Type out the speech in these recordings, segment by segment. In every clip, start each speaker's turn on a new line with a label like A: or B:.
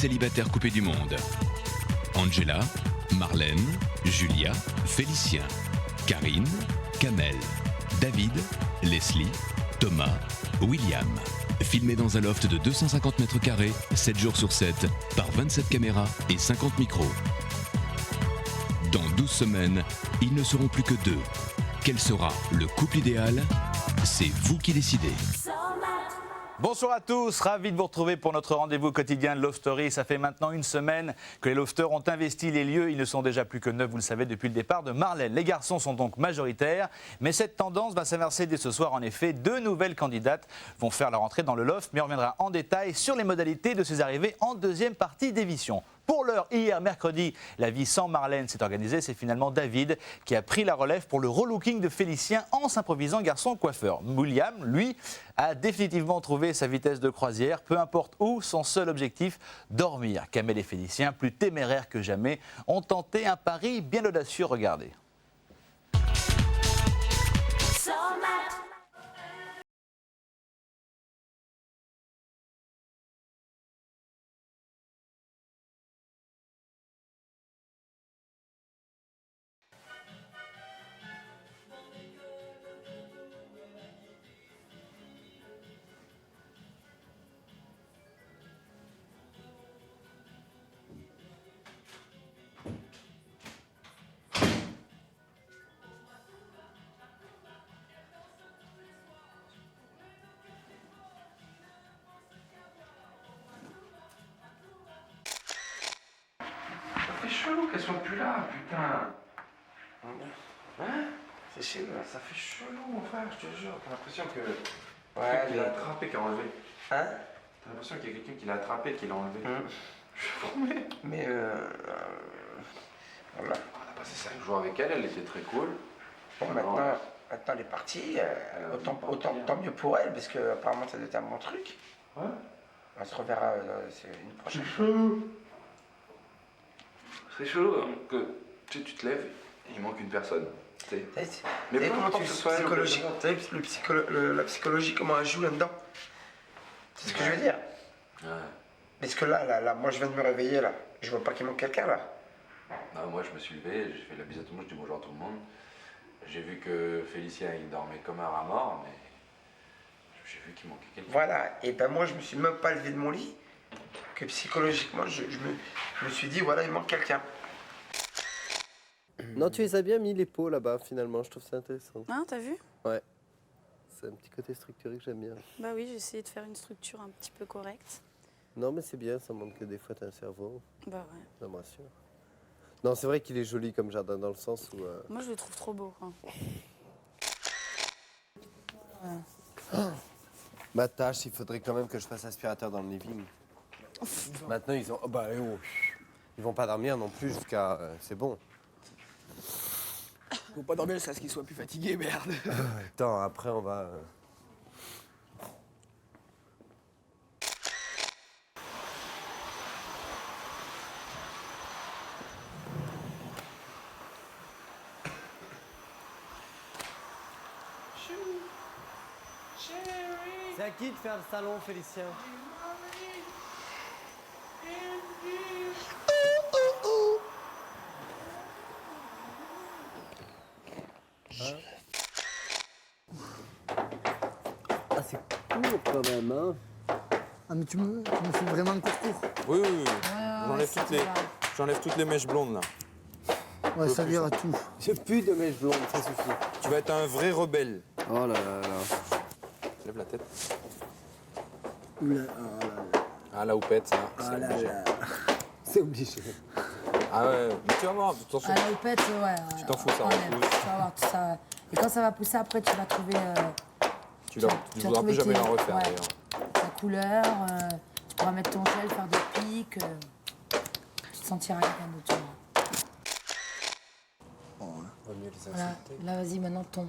A: célibataires coupés du monde. Angela, Marlène, Julia, Félicien, Karine, Kamel, David, Leslie, Thomas, William. Filmé dans un loft de 250 mètres carrés, 7 jours sur 7, par 27 caméras et 50 micros. Dans 12 semaines, ils ne seront plus que 2. Quel sera le couple idéal? C'est vous qui décidez.
B: Bonsoir à tous, ravi de vous retrouver pour notre rendez-vous quotidien de Love Story. Ça fait maintenant une semaine que les lofters ont investi les lieux. Ils ne sont déjà plus que 9, vous le savez, depuis le départ de Marlène. Les garçons sont donc majoritaires, mais cette tendance va s'inverser dès ce soir. En effet, 2 nouvelles candidates vont faire leur entrée dans le loft, mais on reviendra en détail sur les modalités de ces arrivées en deuxième partie d'émission. Pour l'heure, hier, mercredi, la vie sans Marlène s'est organisée. C'est finalement David qui a pris la relève pour le relooking de Félicien en s'improvisant garçon coiffeur. William, lui, a définitivement trouvé sa vitesse de croisière. Peu importe où, son seul objectif, dormir. Kamel et Félicien, plus téméraires que jamais, ont tenté un pari bien audacieux. Regardez.
C: C'est chelou qu'elles soient plus là, putain. Hein?
D: C'est chelou.
C: Ça fait chelou, mon frère, je te jure. T'as l'impression que.
D: Ouais,
C: qu'il l'a attrapé, qui a enlevé.
D: Hein?
C: T'as l'impression qu'il y a quelqu'un qui l'a attrapé, qui l'a enlevé. Je suis formé.
D: Mais voilà.
C: On a passé 5 jours avec elle, elle était très cool.
D: Bon, maintenant elle est partie. Tant mieux pour elle, parce que apparemment ça doit être un bon truc.
C: Ouais.
D: On se reverra une prochaine
C: C'est
D: fois.
C: chelou. C'est chelou hein, que tu te lèves, il manque une personne. Mais
D: Mais
C: peu
D: comment
C: importe
D: tu
C: que ce soit elle ou
D: psychologie,
C: quelqu'un d'autre.
D: la psychologie, comment elle joue là-dedans? C'est ce que je veux dire.
C: Ouais.
D: Parce que là, moi je viens de me réveiller là. Je vois pas qu'il manque quelqu'un là.
C: Bah, moi, je me suis levé, j'ai fait la bise à tout le monde, je dis bonjour à tout le monde. J'ai vu que Félicien, il dormait comme un rat mort, mais j'ai vu qu'il manquait quelqu'un.
D: Voilà. Et ben moi je me suis même pas levé de mon lit. Que psychologiquement, je me suis dit, voilà, il manque quelqu'un.
E: Non, tu les as bien mis les pots là-bas, finalement, je trouve ça intéressant.
F: Ah, t'as vu?
E: Ouais. C'est un petit côté structuré que j'aime bien.
F: Bah oui, j'ai essayé de faire une structure un petit peu correcte.
E: Non, mais c'est bien, ça montre que des fois t'as un cerveau.
F: Bah ouais.
E: Ça me rassure. Non, c'est vrai qu'il est joli comme jardin, dans le sens où...
F: Moi, je le trouve trop beau. Hein.
E: Ma tâche, il faudrait quand même que je fasse aspirateur dans le living. Maintenant, ils ont... Oh, bah, ils vont pas dormir non plus jusqu'à... c'est bon.
G: Faut pas dormir jusqu'à ce qu'il soit plus fatigué, merde.
E: Attends, après, on va... C'est à qui de faire le salon, Félicien? Ah, c'est court quand même, hein?
H: Ah mais tu me fais vraiment court.
I: Oui. J'enlève toutes les mèches blondes là.
H: Ouais, ça ira tout.
E: J'ai plus de mèches blondes, ça suffit.
I: Tu vas être un vrai rebelle.
E: Oh là là là.
I: Lève la tête.
H: Oula, oh là là.
I: Ah la houppette, ça.
H: Oh
I: c'est
H: là
I: obligé.
H: là.
E: C'est obligé.
I: Ah ouais, mais tu vas voir, de toute façon.
J: À la houppette, ouais.
I: Tu t'en fous, ça
J: enlève,
I: repousse.
J: tu vas voir tout ça. Et quand ça va pousser, après, tu vas trouver.
I: Tu ne voudras plus jamais en refaire d'ailleurs.
J: Ta couleur, tu pourras mettre ton gel, faire des pics. Tu te sentiras quelqu'un d'autre. Tu vois.
E: Vaut mieux les
J: Voilà.
E: insulter.
J: Là, vas-y, maintenant, ton.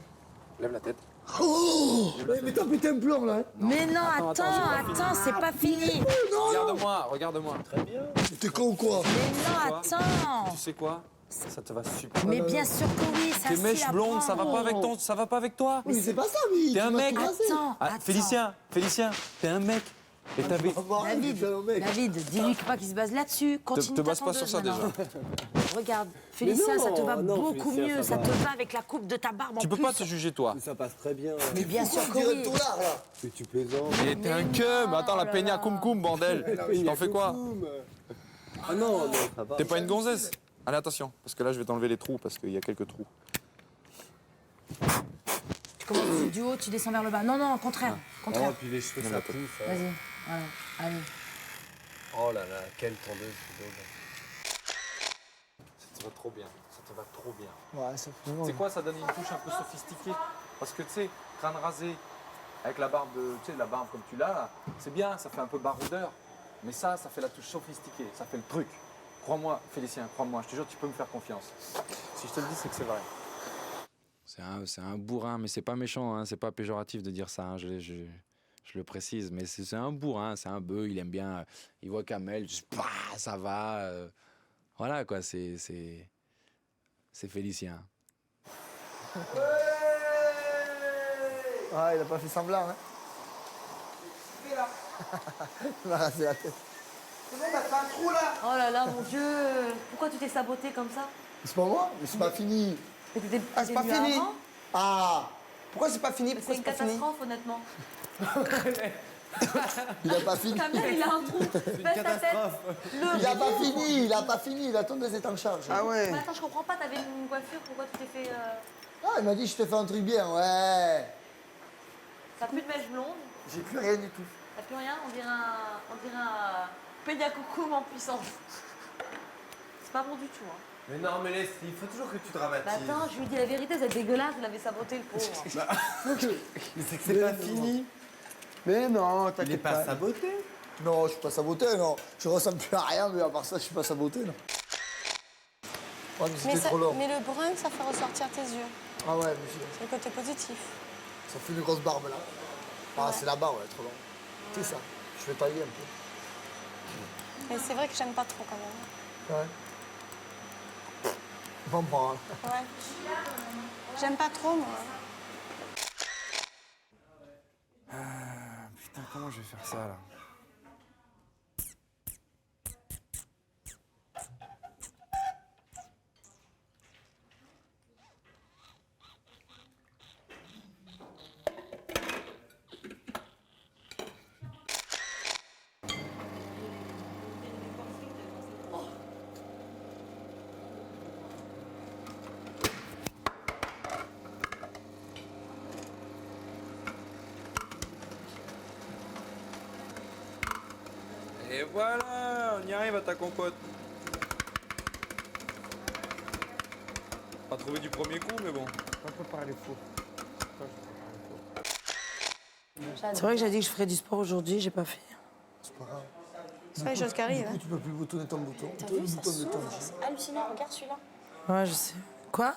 I: Lève la tête.
H: Oh mais t'as pété un plomb là.
J: Mais non, attends, c'est pas fini.
I: Regarde-moi. Très bien.
H: T'es con ou quoi?
J: Mais non, attends.
I: Tu sais quoi? Ça te va super.
J: Mais bien sûr que oui, ça
I: Tes
J: c'est
I: mèches
J: à
I: blondes, ça va
J: prendre.
I: pas avec toi.
H: Mais c'est pas ça, lui.
I: T'es un mec.
J: Attends,
I: Ah,
J: attends.
I: Félicien, t'es un mec. Et t'avais...
J: David, dis-lui pas qu'il se base là-dessus. Continue
I: te
J: ta
I: base pas sur ça,
J: tondeuse, maintenant. Regarde, Félicien, ça te va beaucoup mieux. Ça te va avec la coupe de ta barbe en
I: Tu peux
J: plus.
I: pas te juger, toi.
E: Ça passe très bien.
J: Mais bien sûr que
H: Dirais
J: oui.
H: ton art, là.
E: Mais tu plaisantes.
I: Mais t'es un cum. Attends, la
J: oh là
I: peña
J: là.
I: cum cum, bordel. T'en fais quoi?
E: Ah non, non, ça va.
I: T'es pas une gonzesse? Allez, attention, parce que là, je vais t'enlever les trous, parce qu'il y a quelques trous.
J: Tu commences du haut, tu descends vers le bas. Non, non, au contraire.
E: Oh,
J: Contraire.
E: puis les cheveux, ça pousse. hein.
J: Vas-y, voilà, allez.
E: Oh là là, quelle tondeuse, c'est dommage.
I: Ça te va trop bien. Ça te va trop bien.
H: Ouais, ça fait
I: C'est quoi, ça donne une touche un peu sophistiquée. Parce que tu sais, crâne rasé, avec la barbe, tu sais, la barbe comme tu l'as, là, c'est bien, ça fait un peu baroudeur. Mais ça fait la touche sophistiquée, ça fait le truc. Crois-moi, Félicien, crois-moi, je te jure, tu peux me faire confiance. Si je te le dis, c'est que c'est vrai. C'est un bourrin, mais c'est pas méchant, hein, c'est pas péjoratif de dire ça, hein, je le précise. Mais c'est un bourrin, c'est un bœuf, il aime bien, il voit Kamel, bah, ça va. Voilà quoi, c'est Félicien.
H: Ah, il a pas fait semblant, hein. Il m'a rasé la tête.
D: C'est bon, t'as fait un trou là.
K: Oh là là, mon Dieu, pourquoi tu t'es saboté comme ça?
H: C'est pas moi, mais c'est pas fini.
K: Mais t'étais
D: Ah, c'est pas
K: venu
D: fini.
K: avant.
H: Ah,
D: Pourquoi c'est pas fini?
K: Mais
D: Pourquoi
K: c'est
D: c'est
K: une
D: pas fini?
K: catastrophe, honnêtement.
H: il a pas fini.
K: Kamel, il a un trou. Baisse ta tête.
H: Il a pas fini, il a pas fini. La tondeuse est en charge.
D: Ah ouais.
K: Mais attends, je comprends pas, t'avais une coiffure, pourquoi tu t'es fait...
H: Ah, il m'a dit, je te fais un truc bien, ouais.
K: T'as plus de mèches blondes,
H: J'ai plus rien du tout.
K: t'as plus rien, on dirait un pédia coucou en puissance. C'est pas bon du tout, hein.
E: Mais non, mais laisse, il faut toujours que tu dramatises.
K: Bah attends, je lui dis la vérité, c'est dégueulasse, il avait saboté le pauvre.
E: Mais c'est que c'est pas fini.
D: Mais non,
E: Il est
D: t'inquiète
E: pas
D: pas.
E: saboté.
H: Non, je suis pas saboté, non. Je ressemble plus à rien, mais à part ça, je suis pas saboté, non. Oh, mais c'était trop long.
F: mais le brun, ça fait ressortir tes yeux.
H: Ah ouais, monsieur.
F: C'est le côté positif.
H: Ça fait une grosse barbe, là. Ah, c'est là-bas, ouais, trop long. C'est ça. Je vais tailler un peu.
F: Mais c'est vrai que j'aime pas trop quand même.
H: Ouais. Bon, bon.
F: Ouais. J'aime pas trop, moi.
I: Putain, comment je vais faire ça là? Et voilà, on y arrive à ta compote. Pas trouvé du premier coup, mais bon.
D: On peut parler faux.
K: C'est vrai que j'ai dit que je ferais du sport aujourd'hui, j'ai pas fait.
H: C'est pas grave.
F: C'est pas les choses qui arrivent.
H: Du coup, tu peux plus boutonner ton bouton.
F: T'as
H: Le
F: vu, ça
H: bouton de ton
F: s'ouvre,
H: jean.
F: c'est hallucinant. Regarde celui-là.
K: Ouais, je sais. Quoi?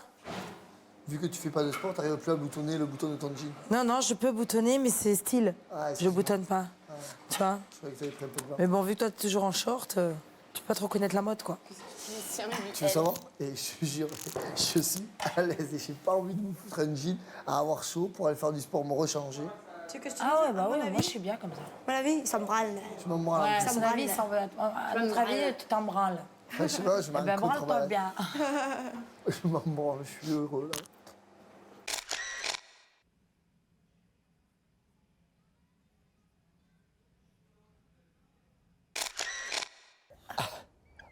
H: Vu que tu fais pas de sport, t'arrives plus à boutonner le bouton de ton jean.
K: Non, non, je peux boutonner, mais c'est style.
H: Ah,
K: Je boutonne pas. Tu vois?
H: Je croyais que t'avais pris un peu de barbe.
K: Mais bon, vu que toi, t'es toujours en short, tu peux pas trop connaître la mode, quoi.
H: Tu veux savoir? Et je te jure, je suis à l'aise et j'ai pas envie de me foutre un jean à avoir chaud pour aller faire du sport, me rechanger.
F: Tu veux que je te dise?
J: Ah ouais, bah
F: à mon
J: oui,
F: avis,
J: moi je suis bien comme ça.
F: à mon avis, ça me râle.
H: Je m'en branle.
J: Ouais,
F: Ça
J: à
F: me
J: mon avis,
F: branle.
J: à notre avis, tu t'en branles.
H: Je sais pas, je
J: Eh
H: m'en
J: ben, branle-toi bien.
H: Je m'en branle, je suis heureux là.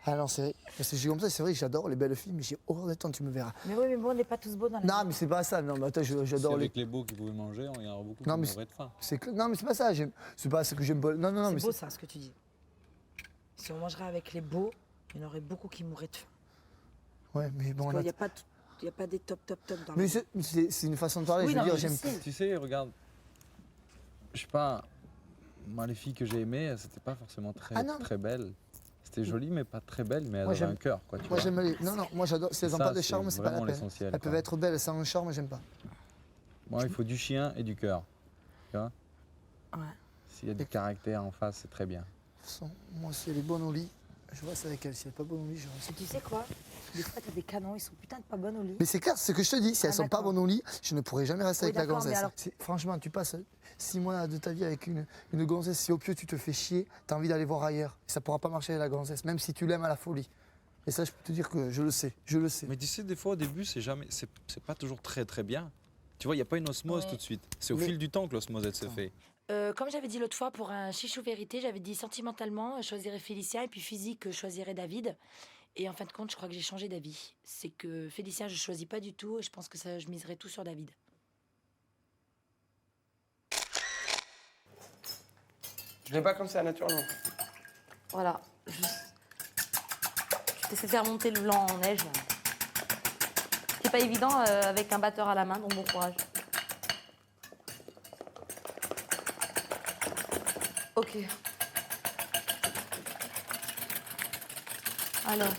H: Ah non, c'est vrai. Parce que j'ai comme ça, c'est vrai que j'adore les belles filles, mais j'ai horreur d'être quand tu me verras.
J: Mais oui, mais bon, on n'est pas tous beaux dans la
H: Non, mais c'est pas ça. Non, mais attends, j'adore les.
I: les beaux qui pouvaient manger, il y en aura beaucoup
H: Non, mais
I: mourraient de faim.
H: Non, mais c'est pas ça. C'est pas ce que j'aime pas. Non, non, non, mais
J: C'est beau ça, ce que tu dis. Si on mangerait avec les beaux, il y en aurait beaucoup qui mourraient de faim.
H: Ouais, mais bon.
K: Il n'y a pas des top dans
H: Mais
K: le
H: c'est une façon de parler.
J: Oui,
H: je veux
J: non,
H: dire,
J: mais je
H: j'aime.
J: sais.
I: Tu sais, regarde, je sais pas, moi les filles que j'ai aimées, c'était pas forcément
H: Ah non.
I: très belles. C'était joli, mais pas très belle, mais elles
H: Moi,
I: avaient
H: j'aime-
I: un cœur, quoi. Tu
H: Moi
I: vois.
H: j'aime les. Non, non, moi j'adore. Si elles n'ont
I: Ça,
H: pas de
I: c'est
H: charme, c'est pas la
I: vraiment
H: peine.
I: l'essentiel,
H: Elles
I: quoi.
H: peuvent être belles sans un charme, j'aime pas.
I: Moi, il faut du chien et du cœur. Tu vois.
K: Ouais.
I: S'il y a du caractère en face, c'est très bien.
H: De toute façon, moi, si elle est bonne au lit, Je reste avec elle. Si elle n'est pas bonne au lit, je reste.
J: Et tu sais quoi? Des fois, t'as des canons, ils sont putain de pas bonnes au lit.
H: Mais c'est clair, c'est ce que je te dis. Si elles sont pas
J: d'accord.
H: bonnes au lit, je ne pourrai jamais rester
J: Oui,
H: avec la
J: d'accord, mais
H: gonzesse.
J: alors-
H: Franchement, tu passes 6 mois de ta vie avec une gonzesse. Si au pieu tu te fais chier, tu as envie d'aller voir ailleurs. Et ça pourra pas marcher avec la gonzesse, même si tu l'aimes à la folie. Et ça, je peux te dire que je le sais. Je le sais.
L: Mais tu sais, des fois, au début, c'est pas toujours très très bien. Tu vois, il n'y a pas une osmose
J: Ouais.
L: tout de suite. C'est au
H: Mais-
L: fil du temps que l'osmose, elle se fait.
J: Comme j'avais dit l'autre fois pour un chichou vérité, j'avais dit sentimentalement, je choisirais Félicien et puis physique, je choisirais David. Et en fin de compte, je crois que j'ai changé d'avis. C'est que Félicien, je choisis pas du tout et je pense que ça, je miserais tout sur David.
D: Je l'ai pas comme ça, naturellement.
K: Voilà. Tu t'essaies de faire monter le blanc en neige. C'est pas évident avec un batteur à la main, donc bon courage. Ok. Alors.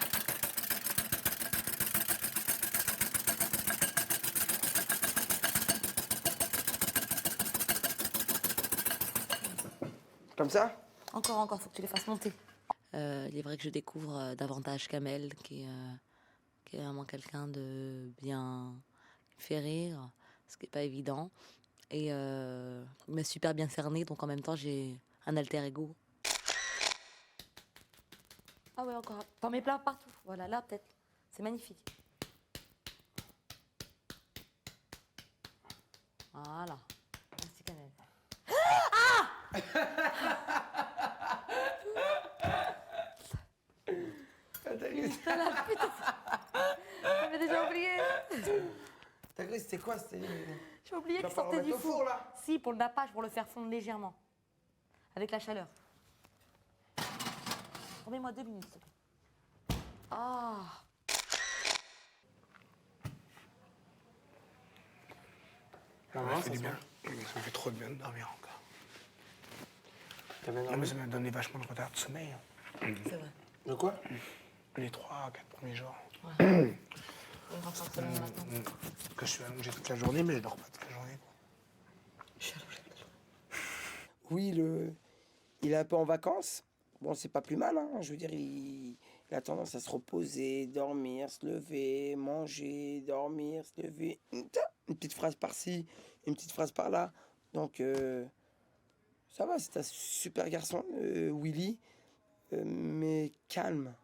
D: Comme ça?
K: Encore, faut que tu les fasses monter. Il est vrai que je découvre davantage Kamel, qui est vraiment quelqu'un de bien... qui me fait rire, ce qui n'est pas évident. Et il m'a super bien cerné, donc en même temps, j'ai un alter ego. Ah ouais, encore. T'en mets plein partout. Voilà, là, peut-être. C'est magnifique. Voilà. Merci, Kamel. Putain, la putain. J'avais déjà oublié.
D: T'as cru c'était quoi? C'était...
K: J'ai oublié
D: Tu vas
K: qu'il
D: pas
K: sortait du
D: remettre au
K: four.
D: four, là?
K: Si, pour le nappage, pour le faire fondre légèrement. Avec la chaleur. Remets-moi 2 minutes, s'il te plaît. Ah.
G: Ça me fait du bien. Ça me fait trop de bien de dormir encore.
D: T'as bien
G: Non,
D: dormi?
G: mais ça m'a donné vachement de retard de sommeil.
K: C'est vrai.
G: De quoi? Les 3 à 4 premiers jours.
K: On rentre seulement le matin.
G: Que je suis allongé toute la journée, mais je dors pas toute la journée.
D: Oui, il est un peu en vacances. Bon, c'est pas plus mal, hein. Je veux dire, il a tendance à se reposer, dormir, se lever, manger, dormir, se lever. Une petite phrase par-ci, une petite phrase par-là. Donc, ça va, c'est un super garçon, Willy, mais calme.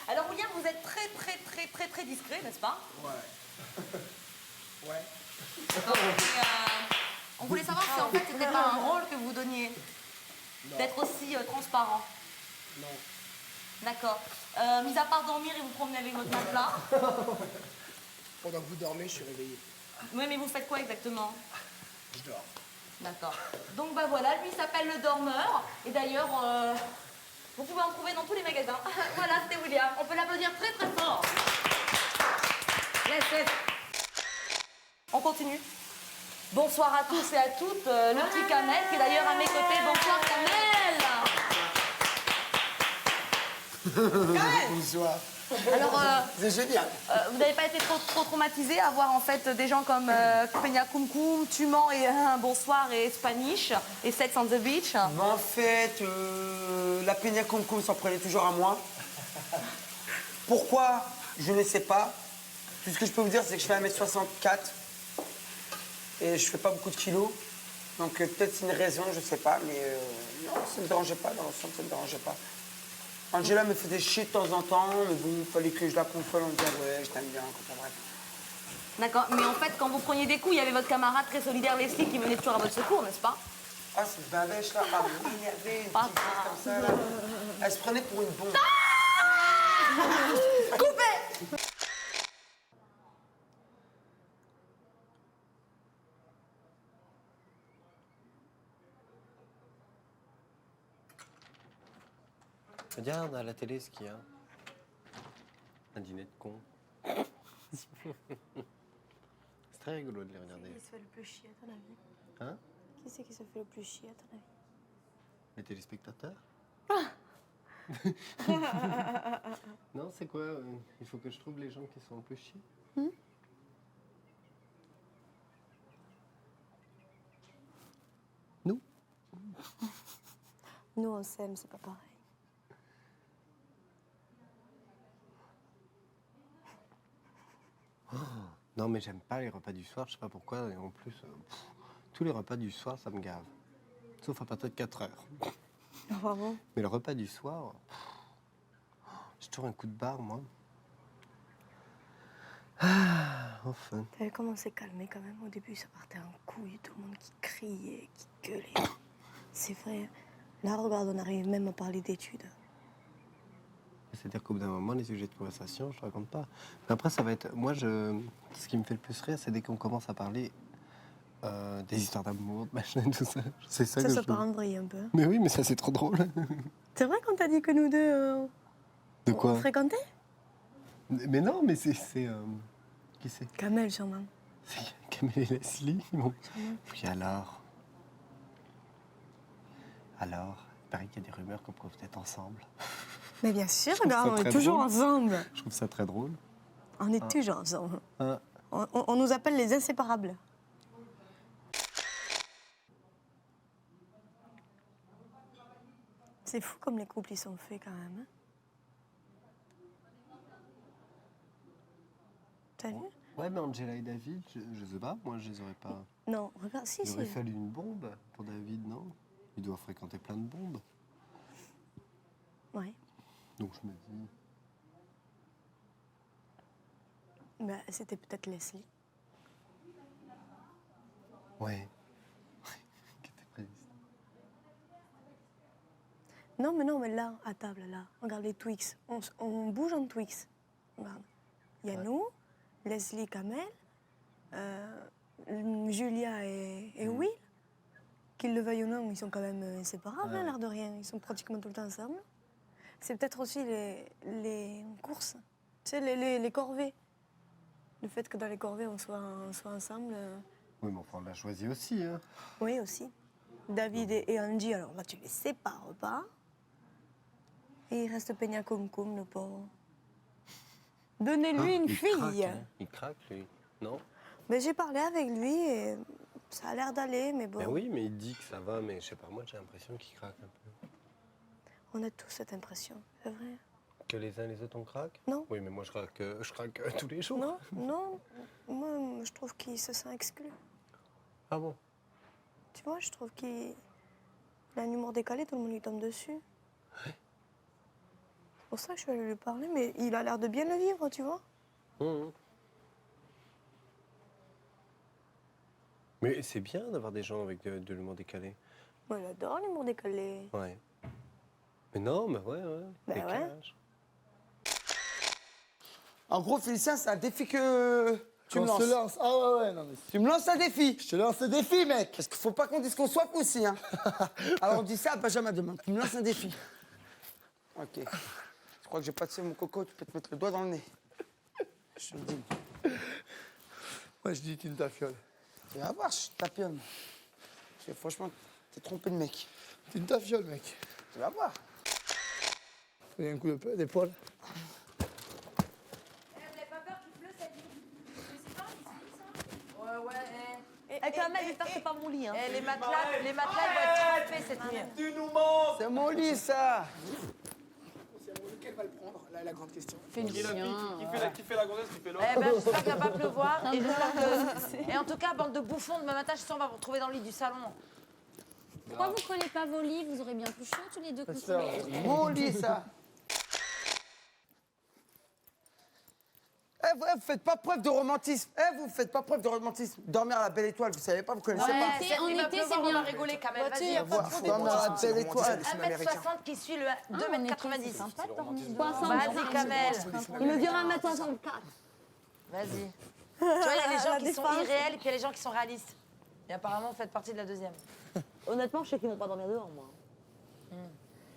K: Alors, William, vous êtes très discret, n'est-ce pas?
G: Ouais.
K: Et, on voulait savoir si en fait c'était pas un rôle que vous donniez. D'être aussi transparent.
G: Non.
K: D'accord. Mis à part dormir et vous promener avec votre matelas.
G: Pendant que vous dormez, je suis réveillé.
K: Oui, mais vous faites quoi exactement?
G: Je dors.
K: D'accord. Donc bah voilà, lui il s'appelle le dormeur. Et d'ailleurs, vous pouvez en trouver dans tous les magasins. Voilà, c'était William. On peut l'applaudir très fort. Yes. On continue. Bonsoir à tous et à toutes. Le petit Kamel qui est d'ailleurs à mes côtés. Bonsoir Kamel.
G: Bonsoir.
K: Alors,
G: C'est génial.
K: vous n'avez pas été trop traumatisé à voir en fait des gens comme Peña Kum Kum, Tuman et Bonsoir et Spanish et Sex on the Beach?
D: Mais en fait, la Peña Kum Kum s'en prenait toujours à moi. Pourquoi? Je ne sais pas. Tout ce que je peux vous dire, c'est que je fais 1m64 et je fais pas beaucoup de kilos. Donc peut-être c'est une raison, je sais pas, mais non, ça ne me dérangeait pas, dans l'ensemble, ça ne me dérangeait pas. Angela me faisait chier de temps en temps, mais bon, il fallait que je la console en disant ouais, je t'aime bien, enfin bref.
K: D'accord, mais en fait, quand vous preniez des coups, il y avait votre camarade très solidaire Leslie qui venait toujours à votre secours, n'est-ce pas?
D: Ah, cette babèche là, ah, vous m'énervez, une
K: Pas
D: petite chose comme ça là. Elle se prenait pour une bombe.
K: Coupez!
E: Regarde à la télé ce qu'il y a. Un dîner de cons. C'est très rigolo de les regarder.
F: Qui se fait le plus chier à ton avis?
E: Hein?
F: Qui c'est qui se fait le plus chier à ton avis?
E: Les téléspectateurs? Non, c'est quoi il faut que je trouve les gens qui sont un peu chiés. Nous
F: Nous, on s'aime, c'est pas pareil.
E: Non, mais j'aime pas les repas du soir, je sais pas pourquoi. Et en plus, tous les repas du soir, ça me gave. Sauf à partir de 4 heures.
F: Ah, vraiment?
E: Mais le repas du soir, j'ai toujours un coup de barre, moi. Ah, enfin.
F: T'as vu comment on s'est calmé quand même? Au début, ça partait en couille, tout le monde qui criait, qui gueulait. C'est vrai. Là, regarde, on arrive même à parler d'études.
E: C'est-à-dire qu'au bout d'un moment, les sujets de conversation, je te raconte pas. Mais après, ça va être... Moi, ce qui me fait le plus rire, c'est dès qu'on commence à parler des histoires d'amour, de machin, tout ça. C'est ça que
F: Ça
E: je...
F: part en vrille un peu.
E: Mais oui, mais ça, c'est trop drôle.
F: C'est vrai qu'on t'a dit que nous deux,
E: De quoi
F: on fréquentait?
E: Mais non, mais c'est... Qui c'est?
F: Kamel, sûrement.
E: C'est Kamel et Leslie. Bon. Puis alors, il paraît qu'il y a des rumeurs qu'on pourrait peut-être ensemble.
F: Mais bien sûr,
E: Je trouve
F: regarde,
E: ça
F: on est
E: très
F: toujours
E: drôle.
F: ensemble.
E: Je trouve ça très drôle.
F: On est toujours ensemble.
E: Ah.
F: On nous appelle les inséparables. C'est fou comme les couples ils sont faits quand même. Hein. T'as vu?
E: Ouais, mais Angela et David, je sais pas, moi, je les aurais pas...
F: Non, regarde, si,
E: Il aurait
F: si.
E: fallu une bombe pour David, non? Il doit fréquenter plein de bombes.
F: Ouais.
E: Donc je me dis...
F: Bah, c'était peut-être Leslie.
E: Ouais. Qui était préviste.
F: Non, mais là, à table, là, regarde les Twix. On bouge en Twix. Regarde. Il y a nous, Leslie, Kamel, Julia et Will. Qu'ils le veuillent ou non, ils sont quand même inséparables, hein, l'air de rien. Ils sont pratiquement tout le temps ensemble. C'est peut-être aussi les courses, tu sais, les corvées. Le fait que dans les corvées, on soit ensemble.
E: Oui, mais enfin, on l'a choisi aussi, hein.
F: Oui, aussi. David et Angie, alors là, tu les sépares pas. Et il reste Peña Cum Cum, le pauvre. Donnez-lui une
E: il
F: fille.
E: Craque, hein. Il craque, lui. Non?
F: Mais j'ai parlé avec lui et ça a l'air d'aller, mais bon.
E: Ben oui, mais il dit que ça va, mais je sais pas, moi, j'ai l'impression qu'il craque un peu.
F: On a tous cette impression, c'est vrai.
E: Que les uns les autres, on craque?
F: Non.
E: Oui, mais moi, je craque tous les jours.
F: Non, non. Moi, je trouve qu'il se sent exclu.
E: Ah bon?
F: Tu vois, je trouve qu'il a un humour décalé, tout le monde lui tombe dessus.
E: Ouais.
F: C'est pour ça que je suis allée lui parler, mais il a l'air de bien le vivre, tu vois.
E: Mmh. Mais c'est bien d'avoir des gens avec de l'humour décalé.
F: Moi, il adore l'humour décalé.
E: Ouais. Mais non, mais ouais.
F: Bah ouais.
E: Décalage.
D: En gros, Félicien, c'est un défi que tu me
H: On
D: lances.
H: se lance. Ah ouais, non mais...
D: Tu me lances un défi.
H: Je te lance le défi, mec.
D: Parce qu'il faut pas qu'on dise qu'on soit fou aussi. Hein. Alors on dit ça à Benjamin demain. Tu me lances un défi. Ok. Je crois que j'ai pas tué mon coco, tu peux te mettre le doigt dans le nez. Je te le dis.
H: Moi, je dis tu me tafioles.
D: Tu vas voir, je tapionne. Franchement, t'es trompé de mec.
H: Tu me tafioles, mec.
D: Tu vas voir.
H: Fais un coup d'épaule.
K: Eh, quand même, j'espère que c'est pas mon lit. Hein.
J: Les matelas, ils vont être trempés cette nuit.
G: Tu nous mens.
D: C'est mon lit, ça.
G: Lequel va le prendre? Là, la grande question.
J: Félicien.
G: Qui fait la grossesse, qui fait l'autre?
J: Eh ben, j'espère qu'il va pas pleuvoir. Et en tout cas, bande de bouffons, demain matin, je sens, on va vous retrouver dans le lit du salon.
M: Pourquoi vous collez pas vos lits? Vous aurez bien plus chaud tous les deux couchés.
D: Mon lit, ça. Eh, vous faites pas preuve de romantisme. Vous faites pas preuve de romantisme. Dormir à la belle étoile, vous savez pas, vous connaissez pas.
M: En été, c'est
J: On va
M: bien.
J: rigoler quand même.
F: Vas-y,
J: Vas-y.
D: Dormir à la belle étoile.
J: 1m60 qui suit le 2m90.
M: Sympa de dormir.
J: Vas-y, Kamel.
F: Il mesure 1m64.
J: Vas-y. Tu vois, il y a les gens qui sont irréels et puis il y a les gens qui sont réalistes. Et apparemment, vous faites partie de la deuxième.
K: Honnêtement, je sais qu'ils vont pas dormir dehors, moi.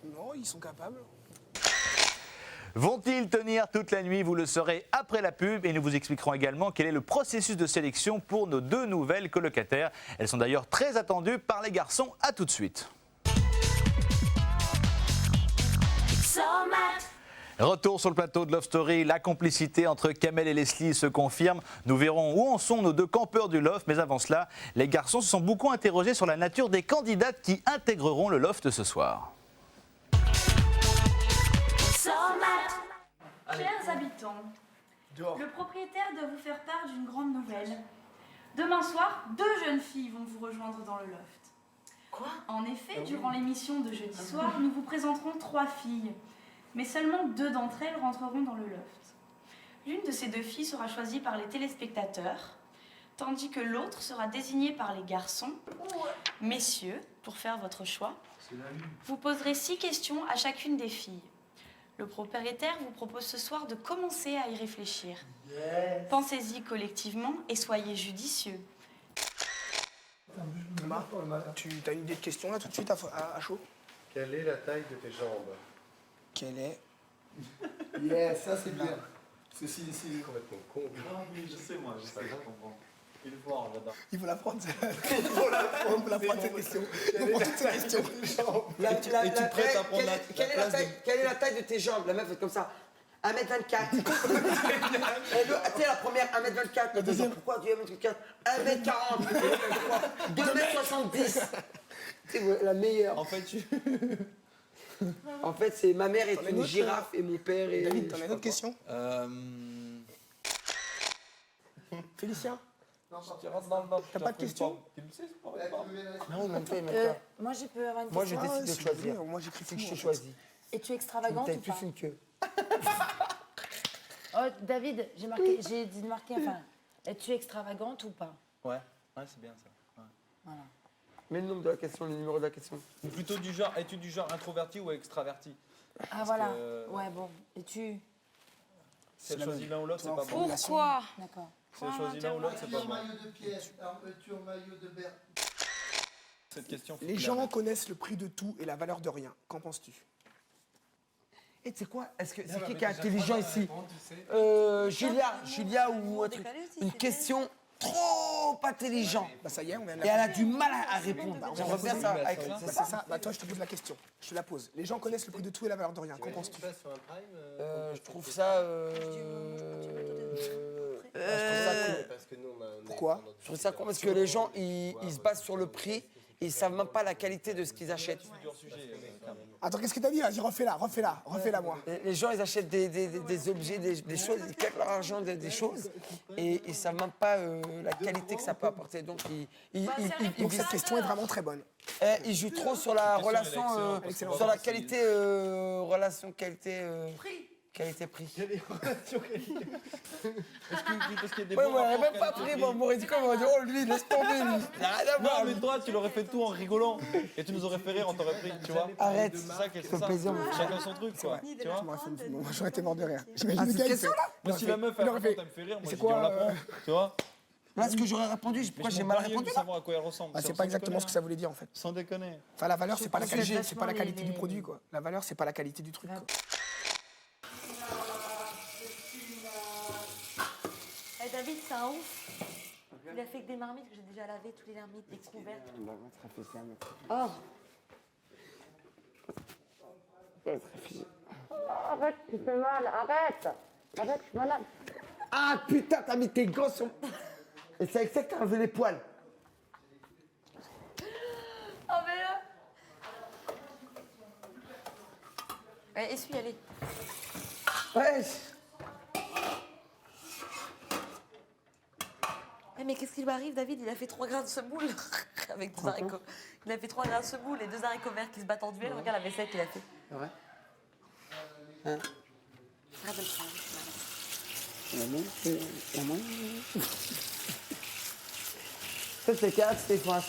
G: Non, ils sont capables.
B: Vont-ils tenir toute la nuit? Vous le saurez après la pub et nous vous expliquerons également quel est le processus de sélection pour nos 2 nouvelles colocataires. Elles sont d'ailleurs très attendues par les garçons. À tout de suite. Retour sur le plateau de Love Story, la complicité entre Kamel et Leslie se confirme. Nous verrons où en sont nos deux campeurs du loft, mais avant cela, les garçons se sont beaucoup interrogés sur la nature des candidates qui intégreront le loft ce soir.
N: Chers habitants, le propriétaire doit vous faire part d'une grande nouvelle. Demain soir, 2 jeunes filles vont vous rejoindre dans le loft. Quoi? En effet, durant l'émission de jeudi soir, nous vous présenterons 3 filles. Mais seulement 2 d'entre elles rentreront dans le loft. L'une de ces 2 filles sera choisie par les téléspectateurs, tandis que l'autre sera désignée par les garçons. Messieurs, pour faire votre choix, vous poserez 6 questions à chacune des filles. Le propriétaire vous propose ce soir de commencer à y réfléchir. Pensez-y collectivement et soyez judicieux.
G: Thomas, tu as une idée de question là tout de suite à chaud?
E: Quelle est la taille de tes jambes?
G: Quelle est?
H: Yeah, ça c'est bien. Ceci ici.
E: Complètement con.
L: Je sais, moi, je sais, je comprends. Il est fort, j'adore.
G: Il faut la prendre, il faut la prendre cette question. Il faut prendre toutes ces questions.
D: Quelle est la taille de tes jambes? La meuf est comme ça. 1m24. Tu sais, la première, 1m24. La deuxième, pourquoi tu es 1m24? 1m40. 2m70. C'est la meilleure.
L: En fait,
D: En fait, c'est ma mère est une girafe et mon père est...
G: David, t'en as une autre question? Félicien? T'as pas de question?
D: Non, même pas.
F: Moi, je peux avoir une
D: Moi, je
F: question.
D: décide de choisir.
G: Moi, j'écris
D: C'est que je te choisis.
F: Es-tu extravagante ou
D: T'as
F: pas?
D: plus une queue.
F: Oh, David, j'ai dit de marquer, enfin, es-tu extravagante ou pas?
L: Ouais, c'est bien ça. Ouais.
F: Voilà.
D: Mets le nom de la question, le numéro de la question.
L: Ou plutôt du genre, es-tu du genre introverti ou extraverti?
F: Ah voilà, ouais bon, et-tu...
L: Si elle choisit l'un ou l'autre, c'est pas bon.
F: Pourquoi? D'accord.
L: Si elle choisit l'un ou l'autre, c'est pas bon.
H: Maillot de pièce, tu en maillot de berre.
L: Cette question.
G: Les gens connaissent le prix de tout et la valeur de rien. Qu'en penses-tu?
D: Et tu sais quoi? Est-ce que c'est qui est intelligent ici? Julia ou un truc. Une question trop intelligent.
G: Bah ça y est, on vient de
D: Et
G: la
D: elle a du mal à répondre. On va faire ça avec
G: C'est ça. Bah toi, je te pose la question. Je te la pose. Les gens connaissent le prix de tout et la valeur de rien. Qu'en penses-tu?
D: Je trouve ça...
G: Pourquoi?
D: Je trouve ça con parce que les gens, ils se basent sur le prix. Ils savent même pas la qualité de ce qu'ils achètent.
G: Attends, qu'est-ce que t'as dit? Vas-y, refais-la, moi.
D: Les gens, ils achètent des objets, des choses, ils claquent leur argent des choses et ils savent même pas la qualité que ça peut apporter. Donc,
G: Donc cette question est vraiment très bonne.
D: ils jouent trop sur la relation, sur la qualité, relation qualité-prix.
L: Est-ce qu'il y a des
D: Ouais,
L: bons
D: on
L: rapports
D: même pas pris, bon, on m'aurait dit quoi? On m'aurait dit, oh lui, laisse tomber, lui. Il a rien à voir.
L: Non, mais toi, tu l'aurais fait tout en rigolant. Et tu nous aurais fait rire, on t'aurait pris, tu vois.
D: Arrête.
L: C'est ça qui est
D: Ça fait
L: ça.
D: plaisir, mon frère.
L: Chacun son truc, quoi. Tu vois.
G: Moi, j'aurais été mort de rire.
D: Ah,
G: J'imagine le
D: cette
G: gars, il fait...
D: question-là?
L: Moi, si la meuf, elle raconte, elle me fait rire, moi, je dis, on la prend. Tu vois.
D: Là, ce que j'aurais répondu, pourquoi j'ai mal répondu
L: de
D: là?
L: savoir à quoi elle ressemble.
G: Bah, c'est pas exactement ce que ça voulait dire, en fait.
L: Sans déconner.
G: Enfin, la valeur, c'est pas la
F: pense que
G: qualité, c'est pas la
F: vachement
G: qualité du produit, quoi. La valeur, c'est pas la qualité du truc, quoi.
K: Eh David, c'est un ouf. Il a fait que des marmites que j'ai déjà lavé, toutes les marmites découvertes. Oh.
D: Arrête, tu fais mal, arrête. Arrête, je suis malade. Ah putain, t'as mis tes gants sur... Et c'est avec ça que t'as enlevé les poils.
K: Oh mais là. Ouais, essuie, allez.
D: Ouais.
K: Mais qu'est-ce qui lui arrive, David? Il a fait 3 grains de semoule avec 2 haricots. Il a fait 3 grains de semoule et 2 haricots verts qui se battent en duel. Regarde la vaisselle qu'il a fait.
D: Ouais. Hein?
K: Arrête de le prendre.
D: Ça, c'est carré, Stéphane.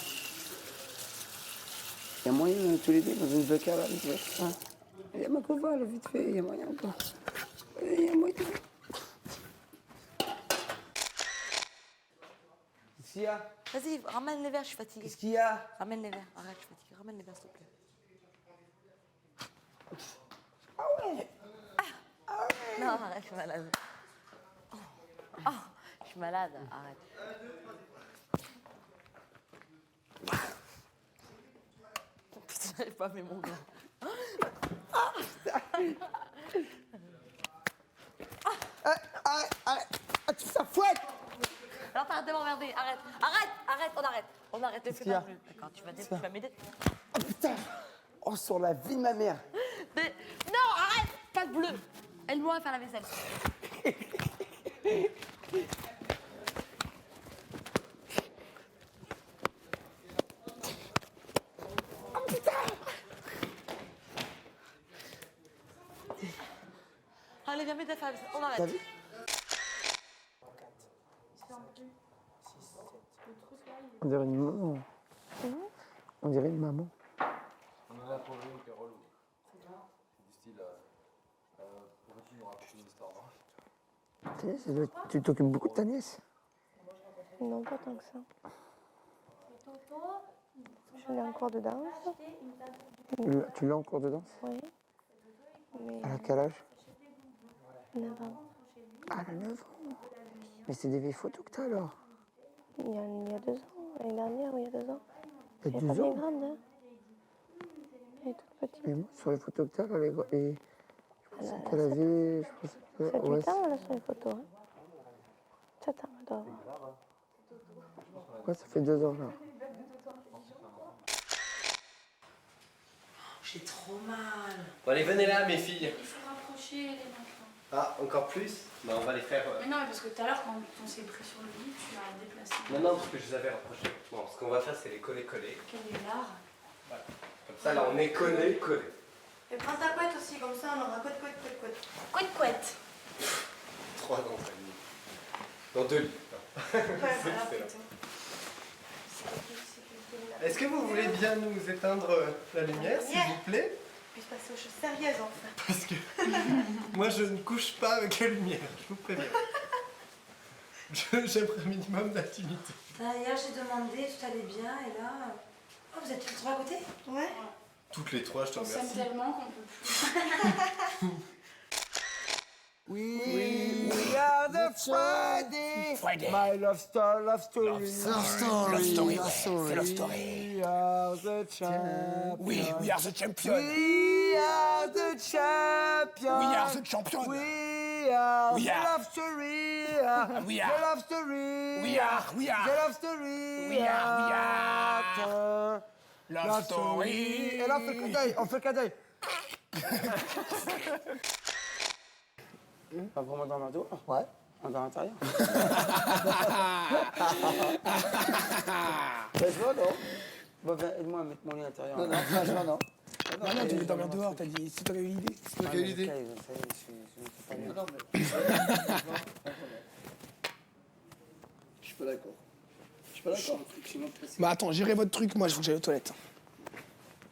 D: Il y a moyen tous les deux dans une vodka là, il y a ma copa, là, vite fait, il y a moyen encore. Il y a moyen. Qu'est-ce qu'il y a?
K: Vas-y, ramène les verres, je suis fatiguée.
D: Qu'est-ce qu'il y a?
K: Ramène les verres, arrête, je suis fatiguée. Ramène les verres, s'il te plaît.
D: Ah ouais.
K: Non, arrête, je suis malade. Oh, je suis malade, arrête. Putain, j'arrive pas à mettre mon gant.
H: Ça fouette.
K: Alors t'arrêtes de m'emmerder, arrête, on arrête, ne fais pas plus. D'accord, tu vas m'aider.
D: Oh putain. Oh, sur la vie de ma mère.
K: Mais non, arrête, pas de bleu. Aide-moi à faire la vaisselle.
D: Oh putain.
K: Allez, viens m'aider à faire la vaisselle, on arrête.
D: T'as vu? On dirait une maman. On dirait une maman.
I: On en a pour une qui est relou. C'est du style, pourrais-tu nous raconter une histoire vraie?
D: Tu t'occupes beaucoup de ta nièce?
F: Non, pas tant que ça. Je l'ai en cours de danse.
D: Tu l'as en cours de danse?
F: Oui. Mais
D: À quel âge?
F: 9 ans.
D: Ah, elle a 9 ans. Mais c'est des vieilles photos que t'as alors?
F: Il y a 2 ans. L'année dernière, oui, il y a 2 ans.
D: Il y a
F: Elle est
D: 12
F: pas
D: ans?
F: bien grande, hein. Elle est toute petite.
D: Mais moi, sur les photos que t'as, elle est... Et... Je pensais qu'elle avait... Je pensais que...
F: 7-8 ans, là, sur les photos. Hein. 7 ans, elle doit avoir.
D: Ouais, ça fait 2 ans, là.
J: J'ai trop mal.
E: Bon, allez, venez là, mes filles.
N: Il faut rapprocher les enfants.
E: Ah, encore plus? Bah, on va les faire.
N: Mais non, mais parce que tout à l'heure, quand on s'est pris sur le lit, tu as déplacé.
E: Non, parce que je les avais rapprochés. Bon, ce qu'on va faire, c'est les coller-coller.
N: Quel est l'art?
E: Voilà. Comme ça, là, on est collés.
F: Et prends ta couette aussi, comme ça, on aura couette.
N: Couette.
E: 3 dans ta nuit. Dans 2 lits. Est-ce que vous voulez bien nous éteindre la lumière, s'il vous plaît?
F: Puis se passer aux choses sérieuses, enfin.
E: Parce que moi, je ne couche pas avec la lumière, je vous préviens. J'aimerais un minimum d'intimité.
J: Hier, j'ai demandé, tout allait bien, et là... Oh, vous êtes tous les trois à côté?
F: Ouais.
E: Toutes les 3, je te
N: On s'aime
E: remercie.
N: tellement qu'on peut plus.
D: We are the Friday. My love story.
H: Love story.
D: We are the champions.
G: We are the champion.
D: We are the champions.
G: We are the champion.
D: We are
G: We
D: the
G: are.
D: love story.
G: We
D: The
G: are.
D: love story.
G: We are.
D: The love story.
G: We are. Love story.
D: Et là, on fait le cadavre. Pas vraiment dans ma dos? Ouais. Dans l'intérieur. Franchement, non. Bon, ben, aide-moi à mettre mon lit à l'intérieur. Non, franchement, non.
G: Non, tu veux dormir dehors, t'as dit. C'est toi qui as eu l'idée. C'est toi qui as eu l'idée.
H: Je suis pas d'accord.
G: Bah attends, gérez votre truc, moi, il faut que j'aille aux toilettes.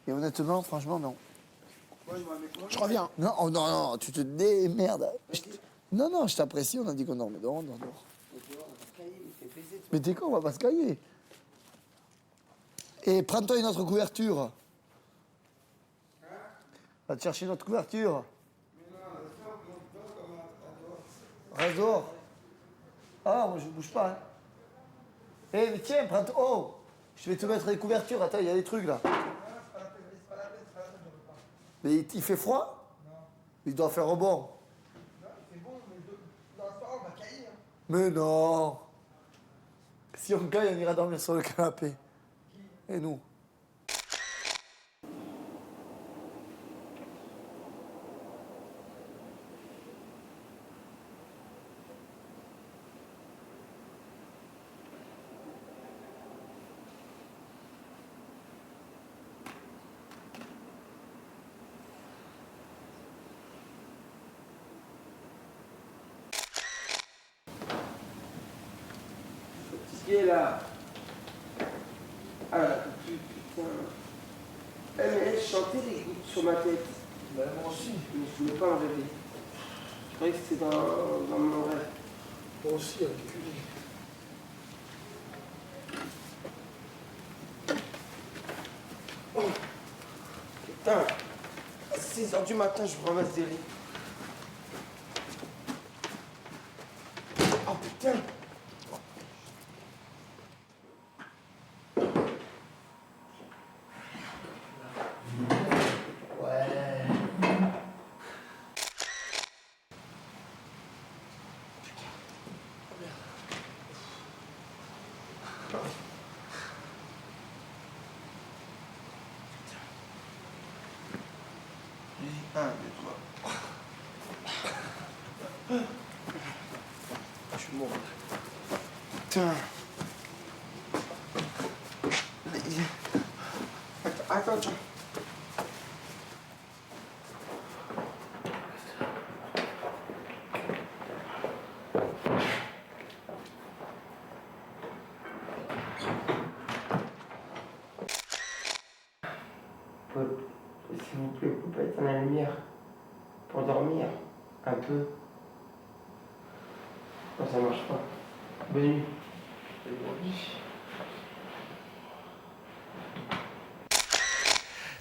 H: Et honnêtement, franchement, non.
G: Je reviens.
H: Non, non, tu te démerdes. Non, je t'apprécie, on a dit qu'on dormait dehors, on dort dehors. Mais t'es con, on va pas se cailler. Et prends-toi une autre couverture. Va te chercher une autre couverture. Reste dehors. Ah, moi je bouge pas. Hein. Eh, mais tiens, prends-toi. Oh, je vais te mettre les couvertures. Attends, il y a des trucs là. Mais il fait froid? Non. Il doit faire bon. Non, il fait bon, mais dans la soirée, on va cailler. Hein. Mais non. Si on caille, on ira dormir sur le canapé. Et nous?
D: Qui est là? Ah, putain. Eh, mais elle chantait les gouttes sur ma tête.
H: Ben, moi aussi.
D: Mais je voulais pas en rêver. Je croyais que c'était dans mon rêve.
H: Moi aussi, avec lui.
D: Oh. Putain. À 6h du matin, je me ramasse des lits. Oh putain. 1, 2, 3. Je suis mort. Putain. Attends. S'il vous plaît, vous pouvez éteindre la lumière pour dormir un peu. Non, ça marche pas. Bonne nuit.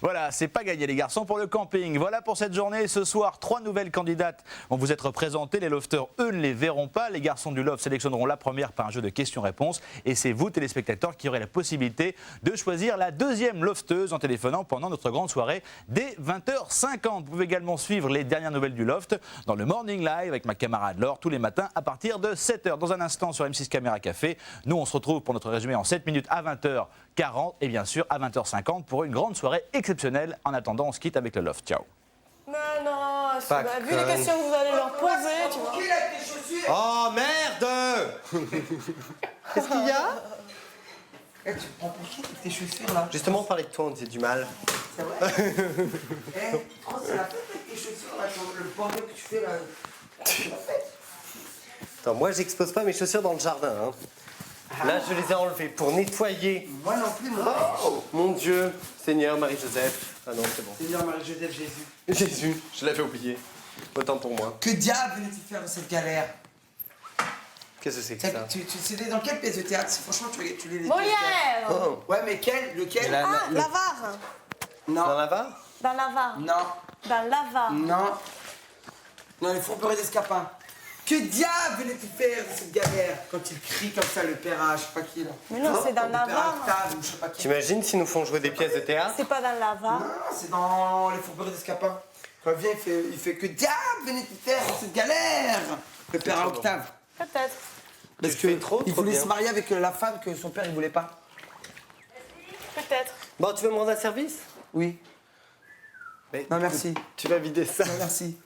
B: Voilà, c'est pas gagné les garçons pour le camping. Voilà pour cette journée. Ce soir, 3 nouvelles candidates vont vous être présentées. Les lofters, eux, ne les verront pas. Les garçons du loft sélectionneront la première par un jeu de questions-réponses. Et c'est vous, téléspectateurs, qui aurez la possibilité de choisir la deuxième lofteuse en téléphonant pendant notre grande soirée dès 20h50. Vous pouvez également suivre les dernières nouvelles du loft dans le Morning Live avec ma camarade Laure tous les matins à partir de 7h. Dans un instant sur M6 Caméra Café, nous on se retrouve pour notre résumé en 7 minutes à 20h40 et bien sûr à 20h50 pour une grande soirée exceptionnelle. En attendant, on se quitte avec le loft. Ciao.
F: Mais non, vu les questions que vous allez leur poser, tu vois.
E: Oh merde. Qu'est-ce qu'il y a?
D: Tu prends pour qui avec tes chaussures là?
E: Justement, on parlait de toi, on disait du mal.
D: C'est vrai? Trop, c'est la fête avec tes chaussures là, le bordel que tu fais là. C'est la fête.
E: Attends, moi j'expose pas mes chaussures dans le jardin. Hein. Là, je les ai enlevées pour nettoyer.
D: Moi non plus, moi.
E: Oh, mon Dieu, Seigneur Marie-Joseph. Ah non, c'est bon.
D: Seigneur Marie-Joseph, Jésus.
E: Jésus, je l'avais oublié. Autant pour moi.
D: Que diable venais-tu faire de cette galère?
E: Qu'est-ce que c'est que ça?
D: C'était dans quelle pièce de théâtre? Franchement, tu les...
F: Molière.
E: Oh.
D: Ouais, mais lequel?
F: L'avare.
D: Non.
E: Dans la Var?
F: Dans l'avare.
D: Non.
F: Dans l'avare.
D: Non, les fourberies d'escapin. Que diable venais-tu faire de cette galère? Quand il crie comme ça, le père à je sais pas qui là.
F: Mais non, c'est dans l'avare.
D: Je sais pas qui.
E: T'imagines s'ils nous font jouer des pièces de théâtre?
F: C'est pas dans l'avare.
D: Non, c'est dans les fourberies d'escapin. Quand il vient, il fait que diable venais-tu faire de cette galère? Le père à Octave.
F: Peut-être.
D: Parce qu'il voulait se marier avec la femme que son père il voulait pas.
F: Peut-être.
E: Bon, tu veux me rendre un service?
D: Oui.
E: Mais
D: non, merci.
E: Tu vas vider ça?
D: Non, merci.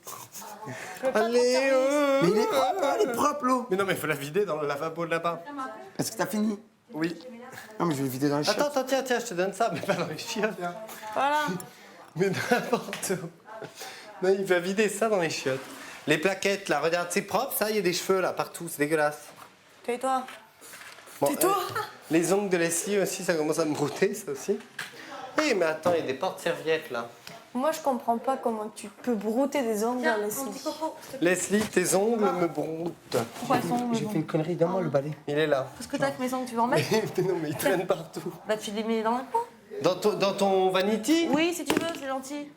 E: Allez,
D: mais il est propre, il est propre, l'eau.
E: Mais non, mais il faut la vider dans le lavabo de là-bas.
D: Est-ce que t'as fini?
E: Oui.
D: Non, mais je vais le vider dans les chiottes.
E: Attends, tiens, je te donne ça, mais pas dans les chiottes.
F: Voilà.
E: Mais n'importe où. Non, il va vider ça dans les chiottes. Les plaquettes, là, regarde, c'est propre, ça, il y a des cheveux, là, partout, c'est dégueulasse.
F: Tais-toi.
E: Bon,
F: Tais-toi.
E: Les ongles de Leslie aussi, ça commence à me brouter, ça aussi. Eh, mais attends, il y a des porte-serviettes, là.
F: Moi, je comprends pas comment tu peux brouter des ongles dans Leslie.
E: Leslie, tes ongles me broutent.
F: Pourquoi ils sont
D: J'ai fait une connerie, donne-moi le balai.
E: Il est là.
F: Parce que t'as que mes ongles, tu veux en mettre?
E: Non, mais il traîne partout.
F: Bah, tu les mets dans la peau.
E: Dans ton vanity?
F: Oui, si tu veux, c'est gentil.